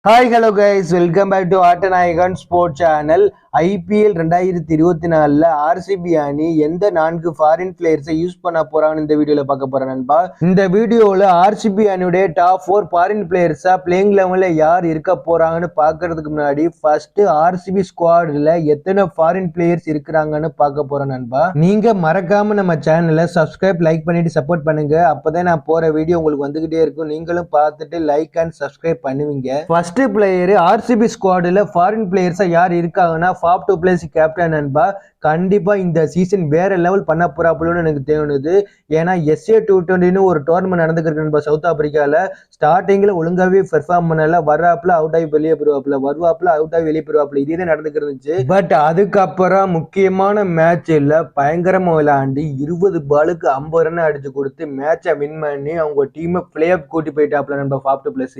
Hi hello guys, welcome back to Aattanayagan sport channel. IPL 2024ல RCB அணி எந்த 4 foreign பிளேயர்ஸை use பண்ண போறாங்கன்னு இந்த வீடியோல பார்க்க போறேன் நண்பா. இந்த வீடியோல ஆர்சிபி அணியுடைய டாப் 4 ஃபாரின் பிளேயர்ஸா பிளேயிங் லெவல்ல யார் இருக்க போறாங்கன்னு பாக்குறதுக்கு முன்னாடி ஃபர்ஸ்ட் ஆர்சிபி ஸ்குவாட்ல எத்தனை ஃபாரின் பிளேயர்ஸ் இருக்கிறாங்கன்னு பார்க்க போறேன் நண்பா. நீங்க மறக்காம நம்ம சேனலை சப்ஸ்கிரைப் லைக் பண்ணிட்டு சப்போர்ட் பண்ணுங்க. அப்பதான் நான் போற வீடியோ உங்களுக்கு வந்துகிட்டே இருக்கும். நீங்களும் பார்த்துட்டு லைக் அண்ட் சப்ஸ்கிரைப் பண்ணுவீங்க. ஃபர்ஸ்ட் பிளேயர் ஆர்சிபி ஸ்குவாட்ல ஃபாரின் பிளேயர்ஸா யார் இருக்காங்கன்னா ஃபாப் டு பிளேஸ் கேப்டன் நண்பா. கண்டிப்பா இந்த சீசன் வேற லெவல் பண்ண போறாப்புலன்னு எனக்கு தோணுது. ஏன்னா SA T20 ஒரு டோர்னமெண்ட் நடந்துருக்கு நண்பா சவுத் ஆப்பிரிக்கால. ஸ்டார்டிங்ல ஒழுங்காவே பெர்ஃபார்ம் பண்ணல, வர்றாப்புல அவுட் ஆகி வெளியே போயிருவாப்புல, வருவாப்புல அவுட் ஆகி வெளியே போயிருவாப்புல, இதே நடந்துக்கு இருந்துச்சு. பட் அதுக்கப்புறம் முக்கியமான மேட்ச்ல பயங்கரமா விளையாண்டு 20 பாலுக்கு 50 ரன் அடிச்சு கொடுத்து மேட்சை வின் பண்ணி அவங்க டீமை பிளே ஆஃப் கூட்டி போயிட்டாப்புல நண்பா ஃபாப் டு பிளேஸ்.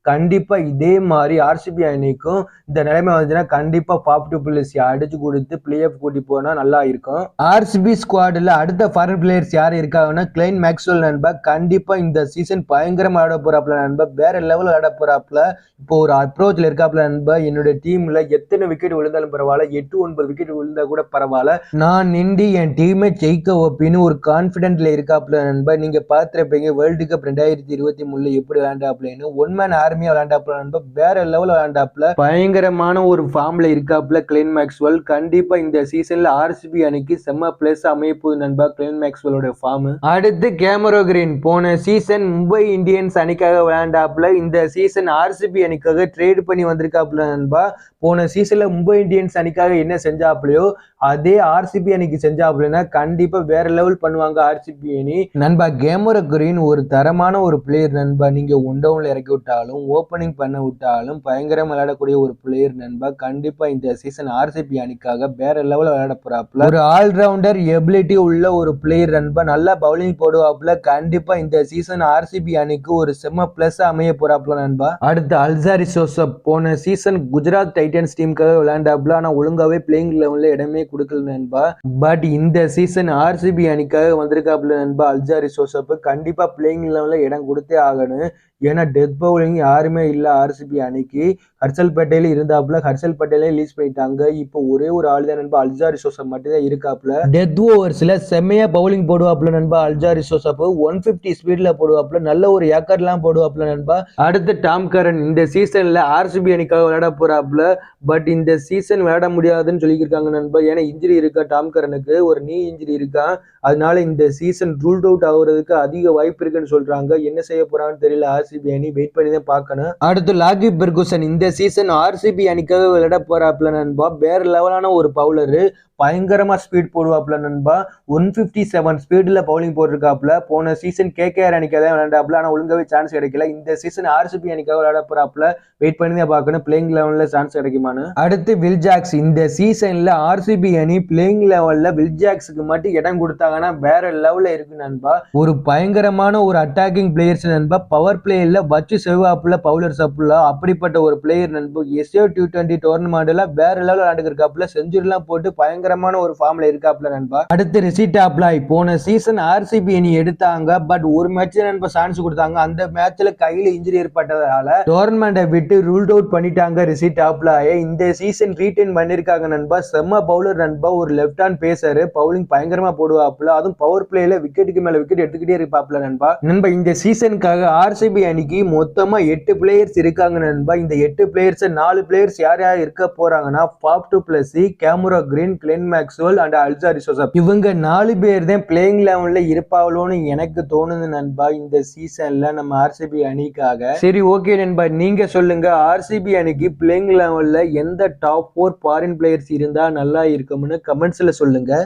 கண்டிப்பா இதே மாதிரி ஆர்சிபி அணிக்கும் இந்த நிலைமை வந்துச்சுன்னா கண்டிப்பா ஃபாப் டு பிளேஸ் அடிச்சு கொடுத்து பிளே ஆஃப் கூட்டி போனா நல்லா இருக்கும். ஆர்சிபி ஸ்குவாட்ல அடுத்த ஃபாரின் பிளேயர்ஸ் யார் இருக்காங்கன்னா கிளைன் மேக்ஸ்வெல் நண்பா. கண்டிப்பா இந்த சீசன் பயங்கரமா ஆட போறாப்ல நண்பா, வேற லெவல் ஆட போறாப்ல. இப்போ ஒரு அப்ரோச்ல இருக்காப்ல நண்பா. என்னோட டீம்ல எத்தனை விக்கெட் விழுந்தாலும் பரவாயில்ல, 8-9 விக்கெட் விழுந்தா கூட பரவாயில்ல, நான் நின்று என் டீமை ஜெயிக்க வைப்பின்னு ஒரு கான்பிடென்ட்ல இருக்காப்ல நண்பா. நீங்க பார்த்திருப்பீங்க வேர்ல்டு கப் 2023 எப்படி விளையாண்டாப்லன்னு. ஒன் மேன் ஆர்மியா விளையாண்டாப்ல நண்பா, வேற லெவல் விளையாண்டாப்ல, பயங்கரமான ஒரு ஃபார்ம்ல இருக்காப்ல கிளைன் மேக்ஸ்வெல். கண்டிப்பா இந்த சீசன்ல ஆர்சிபி அணிக்கு செம்ம பிளேஸ் அமைய போகுது நண்பா கிளைன் மேக்ஸ்வெலோட ஃபார்ம். அடுத்து கேமரோ கிரீன் போன சீசன் மும்பை இந்தியன்ஸ் அணிக்காக விளையாண்டாப்ல. இந்த சீசன் ஆர்சிபி அணிக்காக ட்ரேட் பண்ணி வந்திருக்காப்ல நண்பா. போன சீசன்ல மும்பை இந்தியன்ஸ் அணிக்காக என்ன செஞ்சாப்லையோ அதே ஆர்சிபி அணிக்கு செஞ்சாப்லன்னா கண்டிப்பா வேற லெவல் பண்ணுவாங்க ஆர்சிபி அணி நண்பா. கேமரோ கிரீன் ஒரு தரமான ஒரு பிளேயர் நண்பா. நீங்க ஒன் டவுன்ல இறக்கி விட்டாலும் ஓப்பனிங் பண்ண விட்டாலும் பயங்கரம் விளையாடக்கூடிய ஒரு பிளேயர் நண்பா. கண்டிப்பா இந்த சீசன் ஆர்சிபி அணிக்காக வேற லெவல் விளையாட போறாப்ல. ஒரு ஆல்ரவுண்டர் எபிலிட்டி உள்ள ஒரு பிளேயர் நண்பா. நல்லா பவுலிங் போடுவாப்ல. கண்டிப்பா இந்த சீசன் ஆர்சிபி அணிக்கு ஒரு செம்ம பிளஸ் அமைய போறாப்ல நண்பா. அடுத்து அல்சாரி ஜோசப் போன சீசன் குஜராத் டைட்டன்ஸ் டீமுக்காக விளையாண்டாப்ல. ஆனா ஒழுங்காவே பிளேயிங் லெவல்ல இடமே கொடுக்கல நண்பா. பட் இந்த சீசன் ஆர்சிபி அணிக்காக வந்திருக்காப்ல நண்பா அல்சாரி ஜோசப். கண்டிப்பா பிளேயிங் லெவல்ல இடம் கொடுத்தே ஆகணும். ஏன்னா டெத் பவுலிங் யாருமே இல்லை ஆர்சிபி அணிக்கு. ஹர்ஷல் பட்டேல் இருந்தாப்புல, ஹர்ஷல் பட்டேலே ரிலீஸ் பண்ணிட்டாங்க. இப்போ ஒரே ஒரு ஆள் தான் நண்பா அல்சாரி ஜோசப் மட்டும் தான் இருக்காப்புல. டெத் ஓவர்ஸ்ல செம்மையா பவுலிங் போடுவாப்புல நண்பா அல்சாரி ஜோசப். 150 ஸ்பீட்ல போடுவாப்புல, நல்ல ஒரு ஏக்கர்லாம் போடுவாப்புல நண்பா. அடுத்து டாம் கரன் இந்த சீசன்ல ஆர்சிபி அணிக்காக விளையாட போறாப்புல. பட் இந்த சீசன் விளையாட முடியாதுன்னு சொல்லியிருக்காங்க நண்பா. ஏன்னா இன்ஜுரி இருக்கா டாம் கரனுக்கு, ஒரு நீ இன்ஜுரி இருக்கா. அதனால இந்த சீசன் ரூல்ட் அவுட் ஆகுறதுக்கு அதிக வாய்ப்பு இருக்குன்னு சொல்றாங்க. என்ன செய்ய போறான்னு தெரியல ஆர்சிபி அணி, வெயிட் பண்ணி தான் பார்க்கணும். அடுத்து லாகி பெர்குசன் இந்த சீசன் ஆர்சிபி அணிக்காக விளையாட போறாப்ல நண்பா. வேற லெவலான ஒரு பவுலரு, பயங்கரமா ஸ்பீட் போடுவாப்ல நண்பா. 157 ஸ்பீட்ல பவுலிங் போட்டிருக்காப்ல. போன சீசன் KKR அணிக்காக தான் விளையாண்டாப்ல, ஆனா ஒழுங்காவே சான்ஸ் கிடைக்கல. இந்த சீசன் ஆர்சிபி அணிக்காக விளையாட போறாப்ல, வெயிட் பண்ணி தான் பார்க்கணும் பிளேயிங் லெவல்ல சான்ஸ் கிடைக்குமான்னு. அடுத்து வில் ஜாக்ஸ் இந்த சீசன்ல ஆர்சிபி அணி பிளேயிங் லெவல்ல வில் ஜாக்ஸுக்கு மட்டும் இடம் கொடுத்தாங்கன்னா வேற லெவல்ல இருக்கு நண்பா. ஒரு பயங்கரமான ஒரு அட்டாக்கிங் பிளேயர்ஸ் நண்பா. பவர் பிளேயர்ல வச்சு செவ்வாப்புல பவுலர் சப்புல, அப்படிப்பட்ட ஒரு பிளேயர் நண்பா. SA T20 டோர்னமெண்ட்ல வேற லெவல் விளையாண்டு இருக்காப்ல, செஞ்சுரி எல்லாம் போட்டு பயங்கரமான ஒரு ஃபார்ம்ல இருக்காப்ல நண்பா. அடுத்து ரிஷிட் அப்லாய் போன சீசன் ஆர்சிபி அணி எடுத்தாங்க. பட் ஒரு மேட்ச் நண்பா சான்ஸ் கொடுத்தாங்க. அந்த மேட்ச்ல கையில இன்ஜுரி ஏற்பட்டதால டோர்னமெண்ட்டை விட்டு ரூல்ட் அவுட் பண்ணிட்டாங்க ரிஷிட் அப்லாயை. இந்த சீசன் ரீடைன் பண்ணிருக்காங்க நண்பா. செம்ம பவுலர் நண்பா, ஒரு லெஃப்ட் ஹேண்ட் பேசர், பவுலிங் பயங்கரமா போடுவாப்ல. அதுவும் பவர் பிளேல விக்கெட்டுக்கு மேல விக்கெட் எடுத்துக்கிட்டே இருப்பாப்ல நண்பா. நண்பா இந்த சீசனுக்காக ஆர்சிபி அணிக்கு மொத்தமா 8 பிளேயர்ஸ் இருக்காங்க நண்பா. இந்த 8 பிளேயர்ஸ் 4 பிளேயர்ஸ் யார் யார் இருக்க போறாங்கன்னா Faf du Plessis, Cameron Green, Glenn Maxwell and Alzarri Joseph. இவங்க 4 பேர் தான் பிளேயிங் லெவல்ல இருப்பாங்களோன்னு எனக்கு தோணுது நண்பா இந்த சீசன்ல நம்ம ஆர்சிபி அணிக்காக. சரி ஓகே நண்பா, நீங்க சொல்லுங்க ஆர்சிபி அணிக்கு பிளேயிங் லெவல்ல எந்த டாப் 4 ஃபாரின் பிளேயர்ஸ் இருந்தா நல்லா இருக்கும்னு கமெண்ட்ஸ்ல சொல்லுங்க.